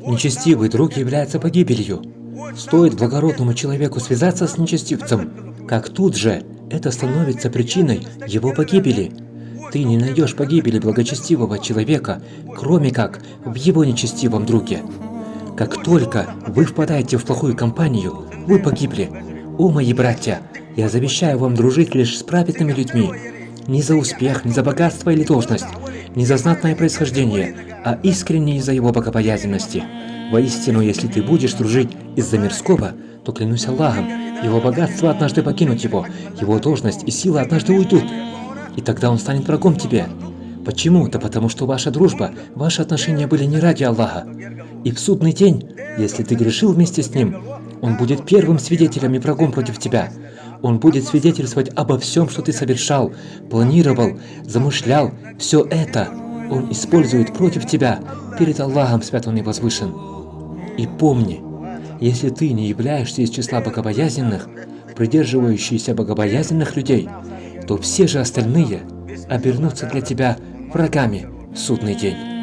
Нечестивый друг является погибелью. Стоит благородному человеку связаться с нечестивцем, как тут же это становится причиной его погибели. Ты не найдешь погибели благочестивого человека, кроме как в его нечестивом друге. Как только вы впадаете в плохую компанию, вы погибли. О, мои братья, я завещаю вам дружить лишь с праведными людьми. Не за успех, не за богатство или должность, не за знатное происхождение, а искренне из-за его богобоязненности. Воистину, если ты будешь дружить из-за мирского, то, клянусь Аллахом, его богатство однажды покинут его должность и сила однажды уйдут. И тогда он станет врагом тебе. Почему? Да потому что ваша дружба, ваши отношения были не ради Аллаха. И в судный день, если ты грешил вместе с ним, он будет первым свидетелем и врагом против тебя. Он будет свидетельствовать обо всем, что ты совершал, планировал, замышлял. Все это он использует против тебя перед Аллахом Свят Он и Возвышен. И помни, если ты не являешься из числа богобоязненных, придерживающихся богобоязненных людей, то все же остальные обернутся для тебя врагами в судный день.